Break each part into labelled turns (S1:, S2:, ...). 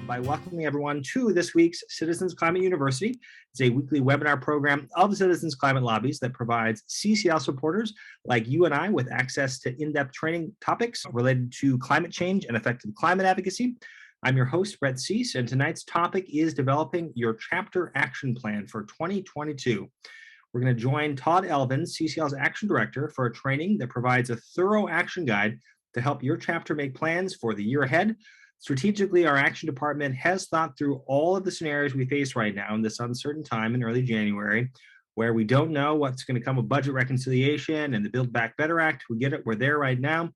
S1: by welcoming everyone to this week's Citizens Climate University. It's a weekly webinar program of Citizens Climate Lobbies that provides CCL supporters like you and I with access to in-depth training topics related to climate change and effective climate advocacy. I'm your host, Brett Cease, and tonight's topic is developing your chapter action plan for 2022. We're going to join Todd Elvins, CCL's Action Director, for a training that provides a thorough action guide to help your chapter make plans for the year ahead. Strategically, our action department has thought through all of the scenarios we face right now in this uncertain time in early January, where we don't know what's going to come of budget reconciliation and the Build Back Better Act. We get it. We're there right now.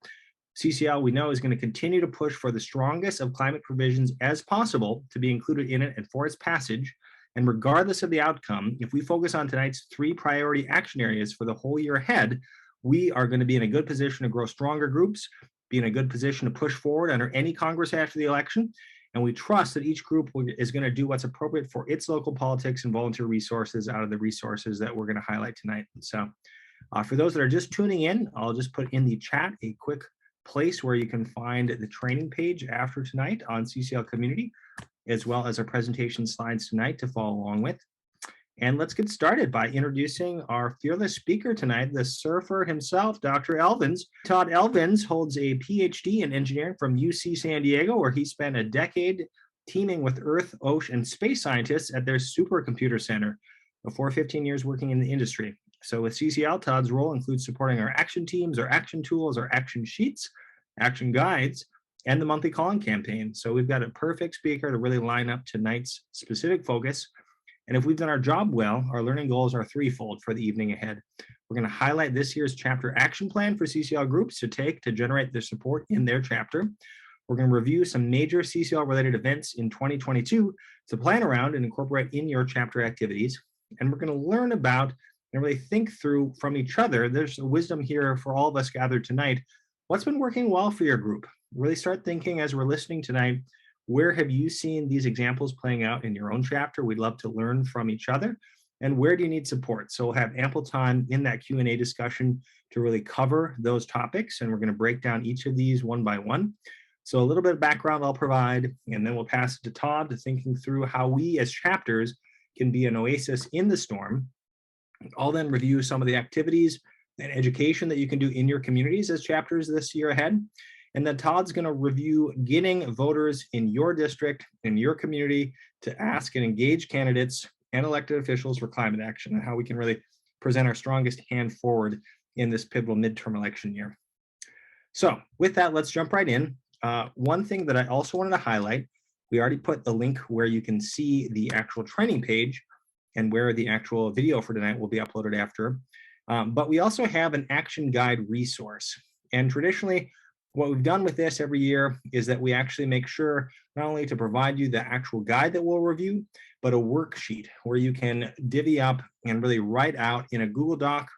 S1: CCL, we know, is going to continue to push for the strongest of climate provisions as possible to be included in it and for its passage. And regardless of the outcome, if we focus on tonight's 3 priority action areas for the whole year ahead, we are going to be in a good position to grow stronger groups, be in a good position to push forward under any Congress after the election. And we trust that each group is going to do what's appropriate for its local politics and volunteer resources out of the resources that we're going to highlight tonight. So for those that are just tuning in, I'll just put in the chat a quick place where you can find the training page after tonight on CCL Community, as well as our presentation slides tonight to follow along with. And let's get started by introducing our fearless speaker tonight, the surfer himself, Dr. Elvins. Todd Elvins holds a PhD in engineering from UC San Diego, where he spent a decade teaming with Earth, ocean, and space scientists at their supercomputer center before 15 years working in the industry. So with CCL, Todd's role includes supporting our action teams, our action tools, our action sheets, action guides, and the monthly calling campaign. So we've got a perfect speaker to really line up tonight's specific focus. And if we've done our job well, our learning goals are threefold for the evening ahead. We're going to highlight this year's chapter action plan for CCL groups to take to generate their support in their chapter. We're going to review some major CCL related events in 2022 to plan around and incorporate in your chapter activities. And we're going to learn about and really think through from each other. There's a wisdom here for all of us gathered tonight. What's been working well for your group? Really start thinking as we're listening tonight. Where have you seen these examples playing out in your own chapter? We'd love to learn from each other. And where do you need support? So we'll have ample time in that Q&A discussion to really cover those topics. And we're going to break down each of these one by one. So a little bit of background I'll provide, and then we'll pass it to Todd to thinking through how we as chapters can be an oasis in the storm. I'll then review some of the activities and education that you can do in your communities as chapters this year ahead. And then Todd's going to review getting voters in your district, in your community, to ask and engage candidates and elected officials for climate action and how we can really present our strongest hand forward in this pivotal midterm election year. So with that, let's jump right in. One thing that I also wanted to highlight, we already put the link where you can see the actual training page and where the actual video for tonight will be uploaded after. But we also have an action guide resource. And traditionally, what we've done with this every year is that we actually make sure not only to provide you the actual guide that we'll review, but a worksheet where you can divvy up and really write out in a Google Doc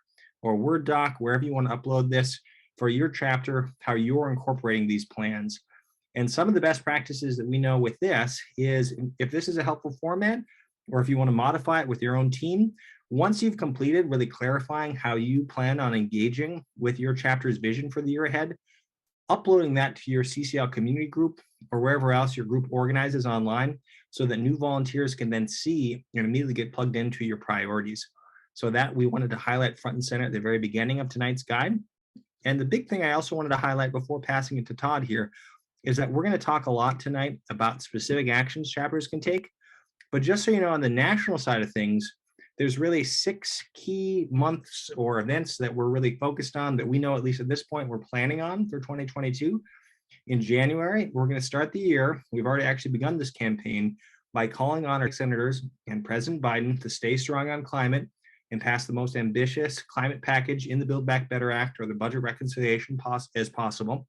S1: or Word doc, wherever you want to upload this for your chapter, how you're incorporating these plans. And some of the best practices that we know with this is if this is a helpful format, or if you want to modify it with your own team, once you've completed really clarifying how you plan on engaging with your chapter's vision for the year ahead, uploading that to your CCL community group or wherever else your group organizes online so that new volunteers can then see and immediately get plugged into your priorities. So that we wanted to highlight front and center at the very beginning of tonight's guide. And the big thing I also wanted to highlight before passing it to Todd here is that we're going to talk a lot tonight about specific actions chapters can take. But just so you know, on the national side of things, there's really 6 key months or events that we're really focused on that we know, at least at this point, we're planning on for 2022. In January, we're going to start the year. We've already actually begun this campaign by calling on our senators and President Biden to stay strong on climate and pass the most ambitious climate package in the Build Back Better Act or the budget reconciliation as possible.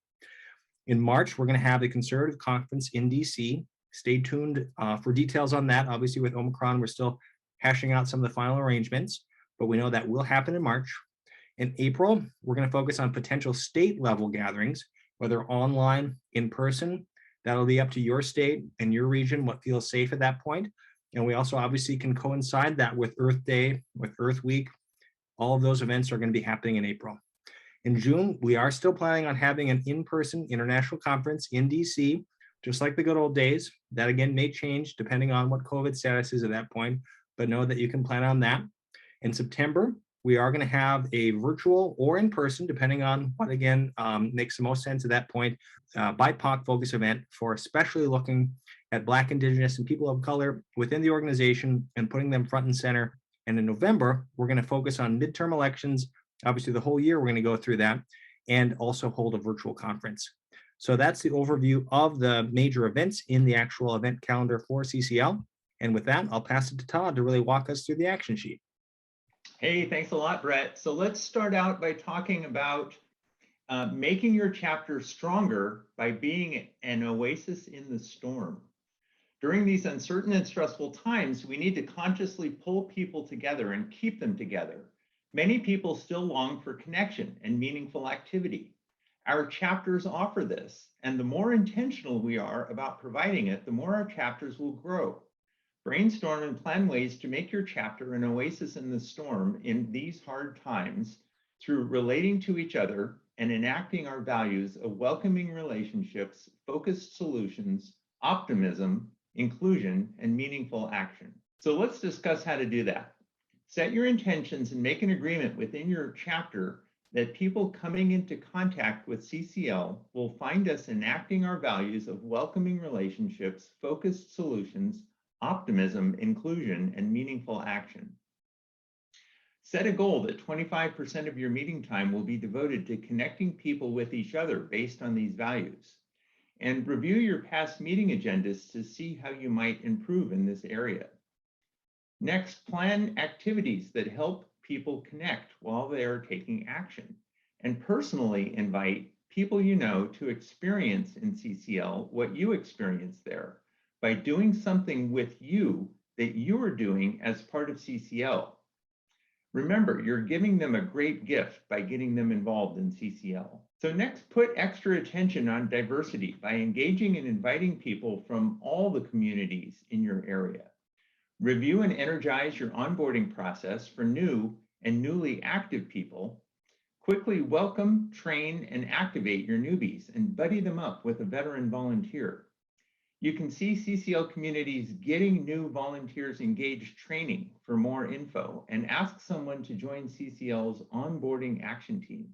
S1: In March, we're going to have the Conservative Conference in DC. Stay tuned for details on that. Obviously, with Omicron, we're still hashing out some of the final arrangements, but we know that will happen in March. In April, we're going to focus on potential state level gatherings, whether online, in person. That'll be up to your state and your region, what feels safe at that point. And we also obviously can coincide that with Earth Day, with Earth Week. All of those events are going to be happening in April. In June, we are still planning on having an in-person international conference in DC just like the good old days. That again may change depending on what COVID status is at that point, but know that you can plan on that. In September, we are going to have a virtual or in person, depending on what again makes the most sense at that point, BIPOC focus event for especially looking at Black, Indigenous, and people of color within the organization and putting them front and center. And in November, we're going to focus on midterm elections. Obviously, the whole year we're going to go through that and also hold a virtual conference. So that's the overview of the major events in the actual event calendar for CCL. And with that, I'll pass it to Todd to really walk us through the action sheet.
S2: Hey, thanks a lot, Brett. So let's start out by talking about making your chapter stronger by being an oasis in the storm. During these uncertain and stressful times, we need to consciously pull people together and keep them together. Many people still long for connection and meaningful activity. Our chapters offer this, and the more intentional we are about providing it, the more our chapters will grow. Brainstorm and plan ways to make your chapter an oasis in the storm in these hard times through relating to each other and enacting our values of welcoming relationships, focused solutions, optimism, inclusion, and meaningful action. So let's discuss how to do that. Set your intentions and make an agreement within your chapter that people coming into contact with CCL will find us enacting our values of welcoming relationships, focused solutions, optimism, inclusion, and meaningful action. Set a goal that 25% of your meeting time will be devoted to connecting people with each other based on these values. And review your past meeting agendas to see how you might improve in this area. Next, plan activities that help people connect while they are taking action. And personally invite people you know to experience in CCL what you experienced there, by doing something with you that you are doing as part of CCL. Remember, you're giving them a great gift by getting them involved in CCL. So next, put extra attention on diversity by engaging and inviting people from all the communities in your area. Review and energize your onboarding process for new and newly active people. Quickly welcome, train, and activate your newbies and buddy them up with a veteran volunteer. You can see CCL Communities Getting New Volunteers Engaged training for more info and ask someone to join CCL's onboarding action team.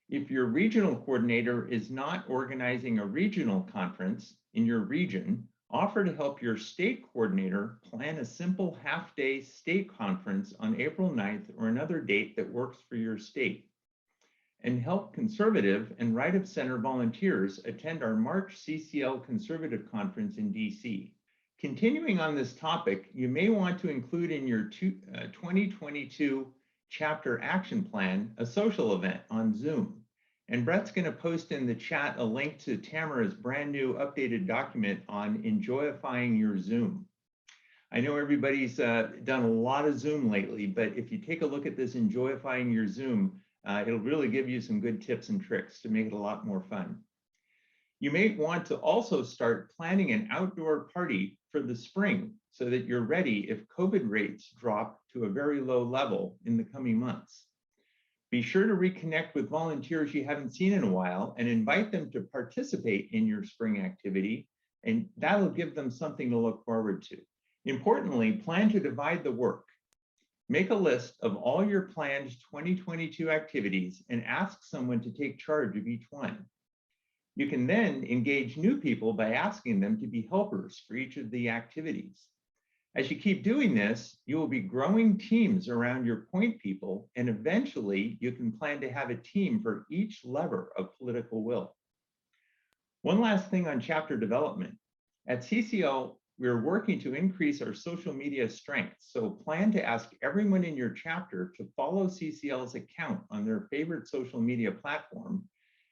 S2: If your regional coordinator is not organizing a regional conference in your region, offer to help your state coordinator plan a simple half-day state conference on April 9th or another date that works for your state. And help conservative and right-of-center volunteers attend our March CCL Conservative Conference in DC. Continuing on this topic, you may want to include in your 2022 chapter action plan a social event on Zoom. And Brett's going to post in the chat a link to Tamara's brand new updated document on enjoyifying your Zoom. I know everybody's done a lot of Zoom lately, but if you take a look at this enjoyifying your Zoom, it'll really give you some good tips and tricks to make it a lot more fun. You may want to also start planning an outdoor party for the spring so that you're ready if COVID rates drop to a very low level in the coming months. Be sure to reconnect with volunteers you haven't seen in a while and invite them to participate in your spring activity, and that'll give them something to look forward to. Importantly, plan to divide the work. Make a list of all your planned 2022 activities and ask someone to take charge of each one. You can then engage new people by asking them to be helpers for each of the activities. As you keep doing this, you will be growing teams around your point people, and eventually you can plan to have a team for each lever of political will. One last thing on chapter development. At CCL, we're working to increase our social media strength, so plan to ask everyone in your chapter to follow CCL's account on their favorite social media platform,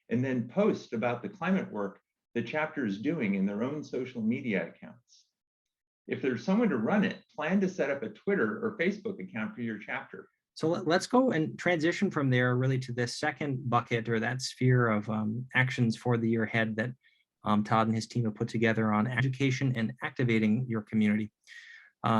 S2: and then post about the climate work the chapter is doing in their own social media accounts. If there's someone to run it, plan to set up a Twitter or Facebook account for your chapter.
S1: So let's go and transition from there really to this second bucket, or that sphere of actions for the year ahead that Todd and his team have put together on education and activating your community.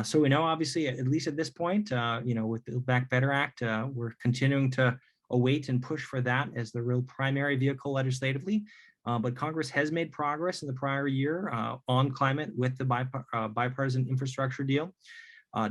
S1: So we know, obviously, at least at this point, with the Build Back Better Act, we're continuing to await and push for that as the real primary vehicle legislatively. But Congress has made progress in the prior year on climate with the bipartisan infrastructure deal.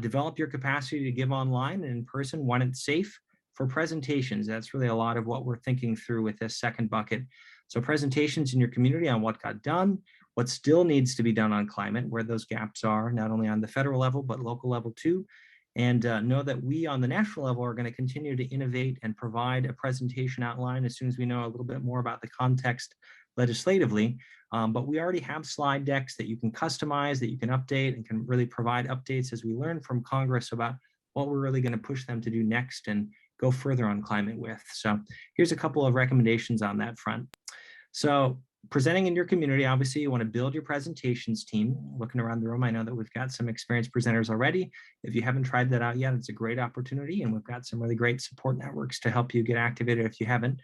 S1: Develop your capacity to give online and in person when it's safe. For presentations, that's really a lot of what we're thinking through with this second bucket. So presentations in your community on what got done, what still needs to be done on climate, where those gaps are, not only on the federal level, but local level too. And know that we on the national level are going to continue to innovate and provide a presentation outline as soon as we know a little bit more about the context legislatively. But we already have slide decks that you can customize, that you can update, and can really provide updates as we learn from Congress about what we're really going to push them to do next and go further on climate with. So here's a couple of recommendations on that front. So presenting in your community, obviously you want to build your presentations team. Looking around the room, I know that we've got some experienced presenters already. If you haven't tried that out yet, it's a great opportunity, and we've got some really great support networks to help you get activated if you haven't.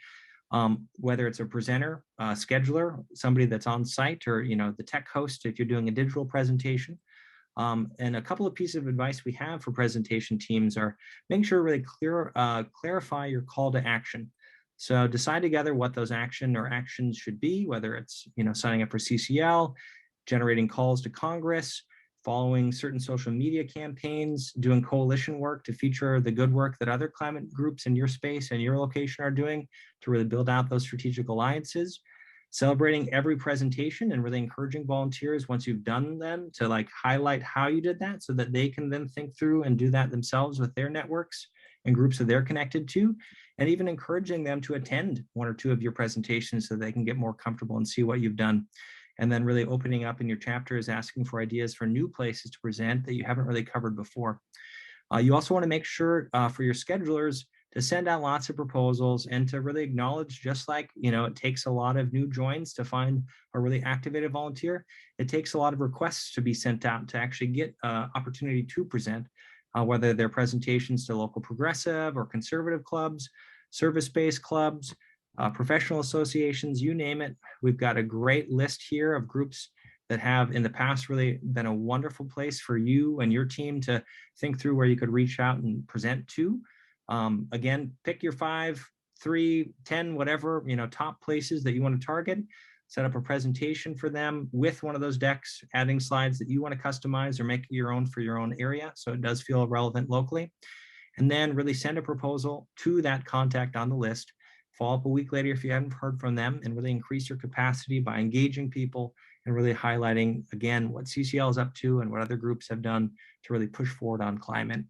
S1: Whether it's a presenter, scheduler, somebody that's on site, or the tech host if you're doing a digital presentation. And a couple of pieces of advice we have for presentation teams are making sure to really clarify your call to action. So decide together what those actions should be, whether it's signing up for CCL, generating calls to Congress, following certain social media campaigns, doing coalition work to feature the good work that other climate groups in your space and your location are doing to really build out those strategic alliances, celebrating every presentation and really encouraging volunteers once you've done them to highlight how you did that so that they can then think through and do that themselves with their networks and groups that they're connected to, and even encouraging them to attend one or two of your presentations so they can get more comfortable and see what you've done. And then really opening up in your chapters, asking for ideas for new places to present that you haven't really covered before. You also want to make sure for your schedulers to send out lots of proposals and to really acknowledge, just like, it takes a lot of new joins to find a really activated volunteer, it takes a lot of requests to be sent out to actually get opportunity to present, whether they're presentations to local progressive or conservative clubs, service-based clubs, professional associations, you name it. We've got a great list here of groups that have in the past really been a wonderful place for you and your team to think through where you could reach out and present to. Again, pick your 5, 3, 10, whatever, top places that you want to target, set up a presentation for them with one of those decks, adding slides that you want to customize or make your own for your own area, so it does feel relevant locally. And then really send a proposal to that contact on the list. Follow up a week later if you haven't heard from them, and really increase your capacity by engaging people and really highlighting, again, what CCL is up to and what other groups have done to really push forward on climate.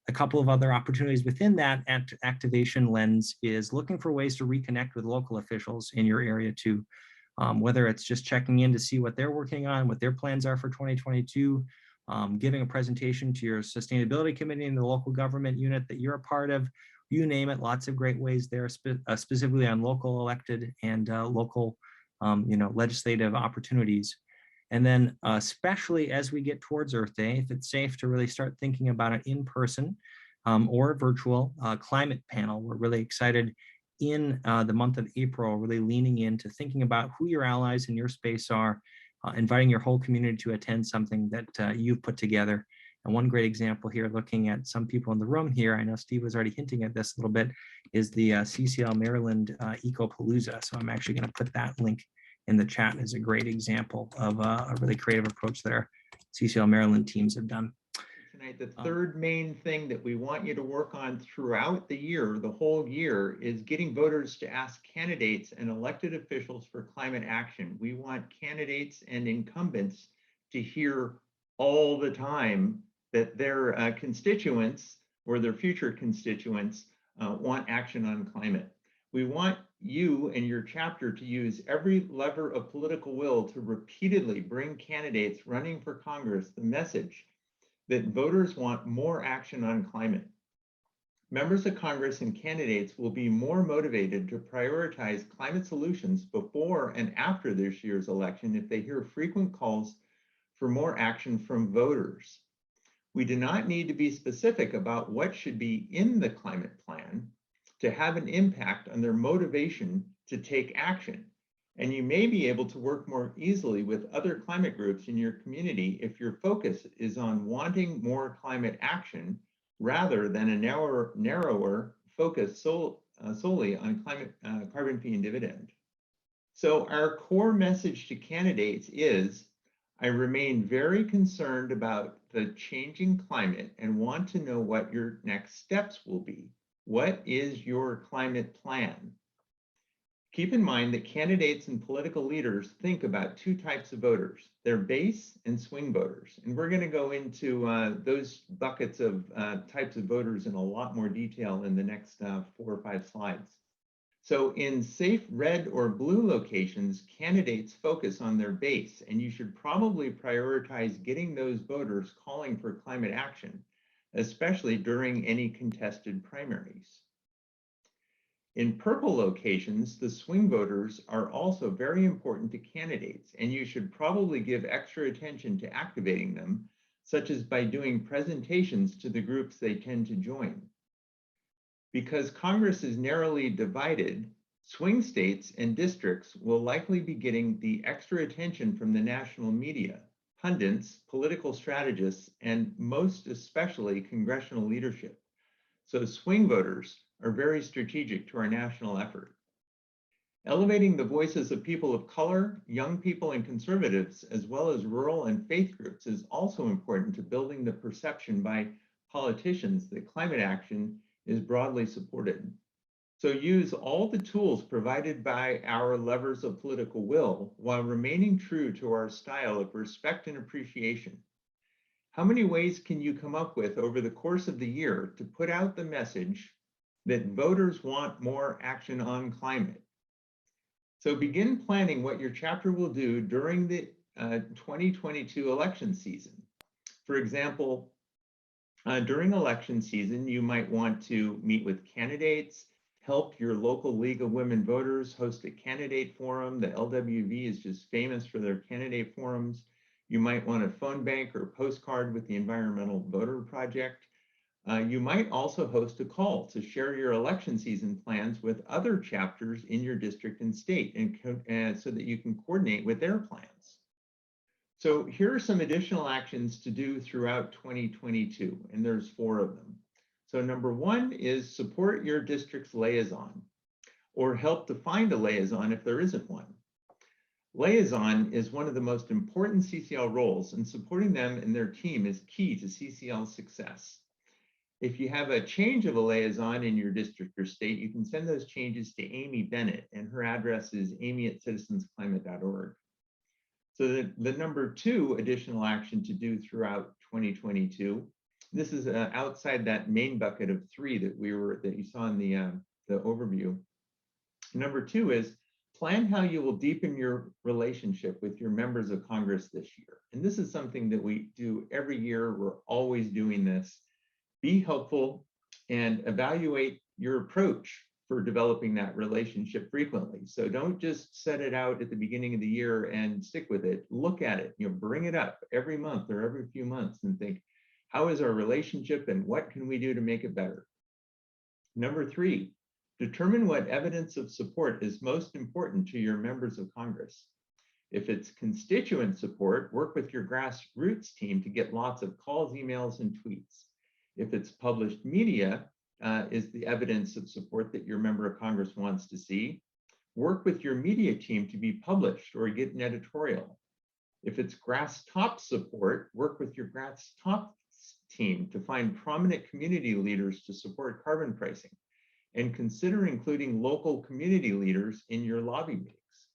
S1: A couple of other opportunities within that activation lens is looking for ways to reconnect with local officials in your area too. Whether it's just checking in to see what they're working on, what their plans are for 2022, giving a presentation to your sustainability committee in the local government unit that you're a part of, you name it, lots of great ways there, specifically on local elected and local legislative opportunities. And then especially as we get towards Earth Day, if it's safe to really start thinking about an in-person or virtual climate panel. We're really excited in the month of April, really leaning into thinking about who your allies in your space are, inviting your whole community to attend something that you've put together. And one great example here, looking at some people in the room here, I know Steve was already hinting at this a little bit, is the CCL Maryland Ecopalooza. So I'm actually going to put that link in the chat as a great example of a really creative approach that our CCL Maryland teams have done.
S2: Tonight, the third main thing that we want you to work on throughout the year, the whole year, is getting voters to ask candidates and elected officials for climate action. We want candidates and incumbents to hear all the time that their constituents or their future constituents want action on climate. We want you and your chapter to use every lever of political will to repeatedly bring candidates running for Congress the message that voters want more action on climate. Members of Congress and candidates will be more motivated to prioritize climate solutions before and after this year's election if they hear frequent calls for more action from voters. We do not need to be specific about what should be in the climate plan to have an impact on their motivation to take action. And you may be able to work more easily with other climate groups in your community if your focus is on wanting more climate action rather than a narrower focus solely on carbon fee and dividend. So our core message to candidates is, I remain very concerned about the changing climate and want to know what your next steps will be. What is your climate plan? Keep in mind that candidates and political leaders think about two types of voters. They're base and swing voters. And we're going to go into those buckets of types of voters in a lot more detail in the next 4 or 5 slides. So in safe red or blue locations, candidates focus on their base, and you should probably prioritize getting those voters calling for climate action, especially during any contested primaries. In purple locations, the swing voters are also very important to candidates, and you should probably give extra attention to activating them, such as by doing presentations to the groups they tend to join. Because Congress is narrowly divided, swing states and districts will likely be getting the extra attention from the national media, pundits, political strategists, and most especially congressional leadership. So swing voters are very strategic to our national effort. Elevating the voices of people of color, young people, and conservatives, as well as rural and faith groups, is also important to building the perception by politicians that climate action is broadly supported. So use all the tools provided by our levers of political will while remaining true to our style of respect and appreciation. How many ways can you come up with over the course of the year to put out the message that voters want more action on climate? So begin planning what your chapter will do during the 2022 election season. For example, during election season, you might want to meet with candidates, help your local League of Women Voters host a candidate forum. The LWV is just famous for their candidate forums. You might want a phone bank or postcard with the Environmental Voter Project. You might also host a call to share your election season plans with other chapters in your district and state, and so that you can coordinate with their plans. So here are some additional actions to do throughout 2022, and there's 4 of them. So number 1 is support your district's liaison, or help to find a liaison if there isn't one. Liaison is one of the most important CCL roles, and supporting them and their team is key to CCL's success. If you have a change of a liaison in your district or state, you can send those changes to Amy Bennett, and her address is amy@citizensclimate.org. So the number 2 additional action to do throughout 2022, this is outside that main bucket of 3 that you saw in the overview. Number 2 is plan how you will deepen your relationship with your members of Congress this year. And this is something that we do every year. We're always doing this. Be helpful and evaluate your approach for developing that relationship frequently. So don't just set it out at the beginning of the year and stick with it. Look at it, bring it up every month or every few months and think, how is our relationship and what can we do to make it better? Number 3, determine what evidence of support is most important to your members of Congress. If it's constituent support, work with your grassroots team to get lots of calls, emails, and tweets. If it's published media, is the evidence of support that your member of Congress wants to see. Work with your media team to be published or get an editorial. If it's grass top support, work with your grass top team to find prominent community leaders to support carbon pricing, and consider including local community leaders in your lobby meetings.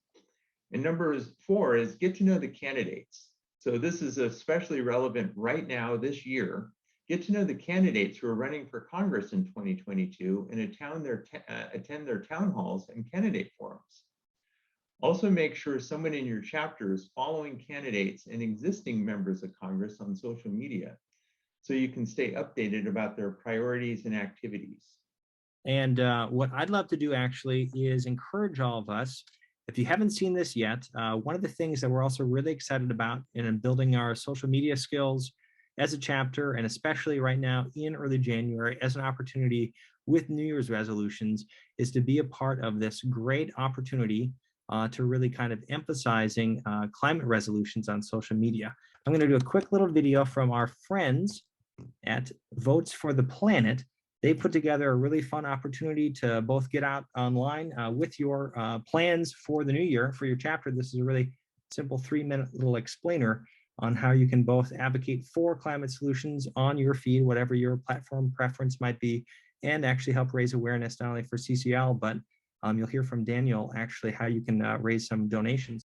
S2: And number 4 is get to know the candidates. So this is especially relevant right now this year. Get to know the candidates who are running for Congress in 2022 and attend their town halls and candidate forums. Also make sure someone in your chapter is following candidates and existing members of Congress on social media so you can stay updated about their priorities and activities.
S1: And what I'd love to do actually is encourage all of us, if you haven't seen this yet, one of the things that we're also really excited about in building our social media skills as a chapter, and especially right now in early January as an opportunity with New Year's resolutions, is to be a part of this great opportunity to really kind of emphasizing climate resolutions on social media. I'm going to do a quick little video from our friends at Votes for the Planet They put together a really fun opportunity to both get out online with your plans for the new year for your chapter. This is a really simple 3-minute little explainer on how you can both advocate for climate solutions on your feed, whatever your platform preference might be, and actually help raise awareness not only for CCL, but you'll hear from Daniel actually how you can raise some donations.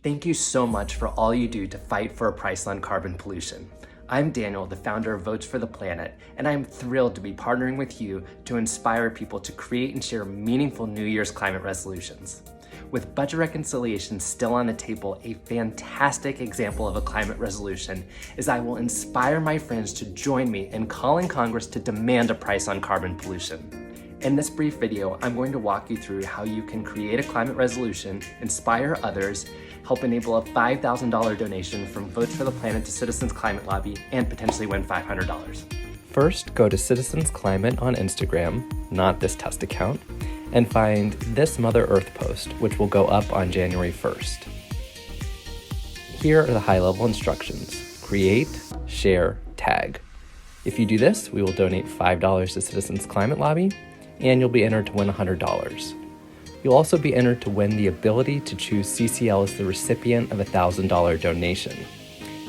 S3: Thank you so much for all you do to fight for a price on carbon pollution. I'm Daniel, the founder of Votes for the Planet, and I'm thrilled to be partnering with you to inspire people to create and share meaningful New Year's climate resolutions. With budget reconciliation still on the table, a fantastic example of a climate resolution is I will inspire my friends to join me in calling Congress to demand a price on carbon pollution. In this brief video, I'm going to walk you through how you can create a climate resolution, inspire others, help enable a $5,000 donation from Votes for the Planet to Citizens Climate Lobby, and potentially win $500. First, go to Citizens Climate on Instagram, not this test account, and find this Mother Earth post, which will go up on January 1st. Here are the high-level instructions. Create, share, tag. If you do this, we will donate $5 to Citizens Climate Lobby, and you'll be entered to win $100. You'll also be entered to win the ability to choose CCL as the recipient of a $1,000 donation.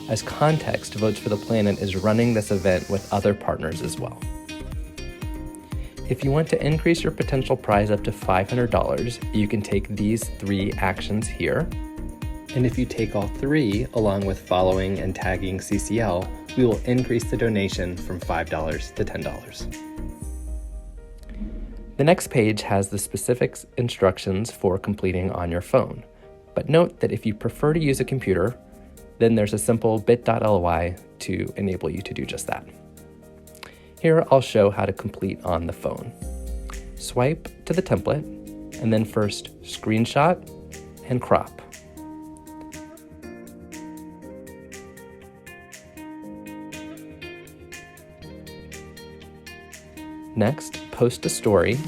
S3: As context, Votes for the Planet is running this event with other partners as well. If you want to increase your potential prize up to $500, you can take these 3 actions here. And if you take all 3, along with following and tagging CCL, we will increase the donation from $5 to $10. The next page has the specific instructions for completing on your phone. But note that if you prefer to use a computer, then there's a simple bit.ly to enable you to do just that. Here I'll show how to complete on the phone. Swipe to the template, and then first screenshot and crop. Next, post a story.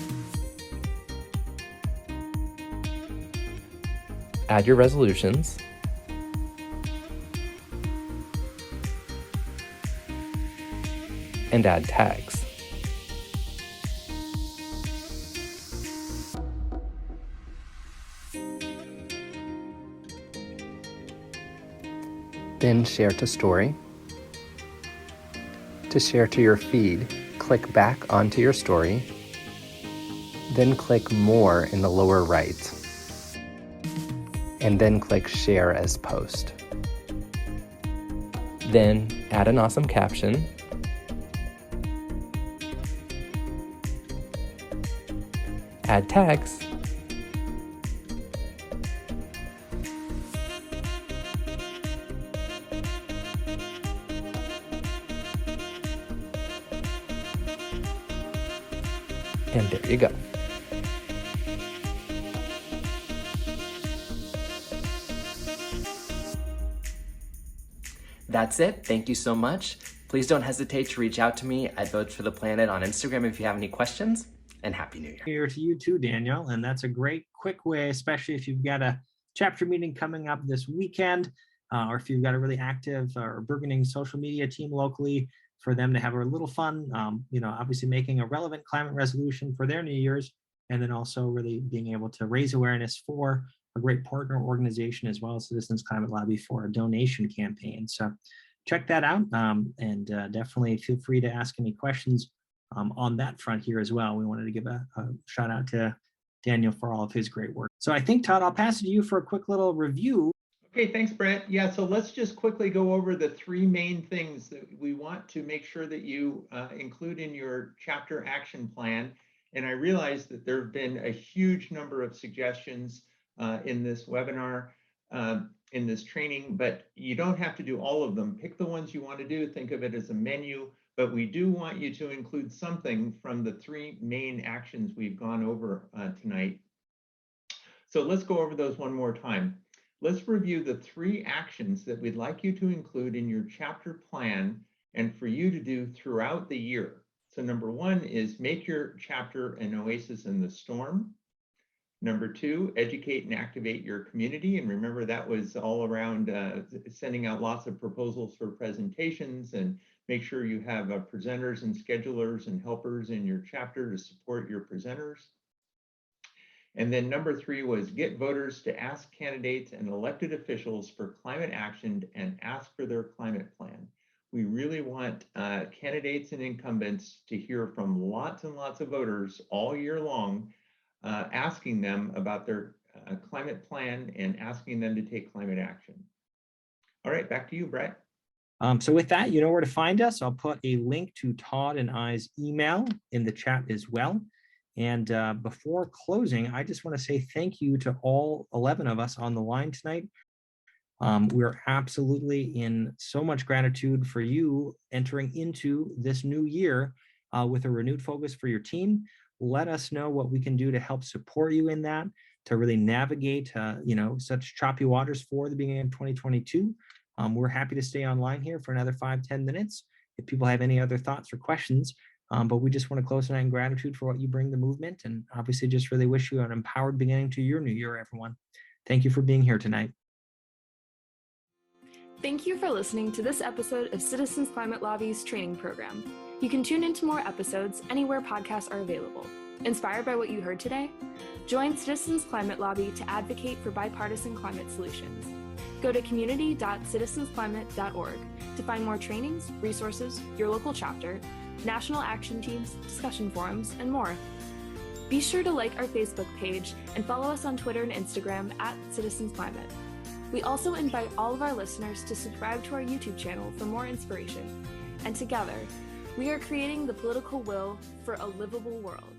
S3: Add your resolutions. And add tags. Then share to story. To share to your feed, click back onto your story, then click More in the lower right, and then click Share as Post. Then add an awesome caption, add tags, and there you go. That's it. Thank you so much. Please don't hesitate to reach out to me at Votes for the Planet on Instagram if you have any questions, and Happy New Year.
S1: Here to you too, Daniel. And that's a great quick way, especially if you've got a chapter meeting coming up this weekend, or if you've got a really active or burgeoning social media team locally, for them to have a little fun, obviously making a relevant climate resolution for their New Year's, and then also really being able to raise awareness for a great partner organization as well as Citizens Climate Lobby for a donation campaign. So check that out, and definitely feel free to ask any questions on that front here as well. We wanted to give a shout out to Daniel for all of his great work. So I think, Todd, I'll pass it to you for a quick little review.
S2: Okay, thanks, Brett. Yeah, so let's just quickly go over the 3 main things that we want to make sure that you include in your chapter action plan. And I realize that there have been a huge number of suggestions in this webinar, in this training, but you don't have to do all of them. Pick the ones you want to do, think of it as a menu, but we do want you to include something from the 3 main actions we've gone over tonight. So let's go over those one more time. Let's review the 3 actions that we'd like you to include in your chapter plan and for you to do throughout the year. So number 1 is make your chapter an oasis in the storm. Number 2, educate and activate your community. And remember, that was all around sending out lots of proposals for presentations and Make sure you have presenters and schedulers and helpers in your chapter to support your presenters. And then number 3 was get voters to ask candidates and elected officials for climate action and ask for their climate plan. We really want candidates and incumbents to hear from lots and lots of voters all year long, asking them about their climate plan and asking them to take climate action. All right, back to you, Brett.
S1: So with that, you know where to find us. I'll put a link to Todd and I's email in the chat as well. And before closing, I just want to say thank you to all 11 of us on the line tonight. We're absolutely in so much gratitude for you entering into this new year with a renewed focus for your team. Let us know what we can do to help support you in that, to really navigate such choppy waters for the beginning of 2022. We're happy to stay online here for another 5-10 minutes if people have any other thoughts or questions. But we just want to close tonight in gratitude for what you bring the movement, and obviously just really wish you an empowered beginning to your new year, everyone. Thank you for being here tonight.
S4: Thank you for listening to this episode of Citizens Climate Lobby's training program. You can tune into more episodes anywhere podcasts are available. Inspired by what you heard today? Join Citizens Climate Lobby to advocate for bipartisan climate solutions. Go to community.citizensclimate.org to find more trainings, resources, your local chapter, national action teams, discussion forums, and more. Be sure to like our Facebook page and follow us on Twitter and Instagram @CitizensClimate. We also invite all of our listeners to subscribe to our YouTube channel for more inspiration. And together, we are creating the political will for a livable world.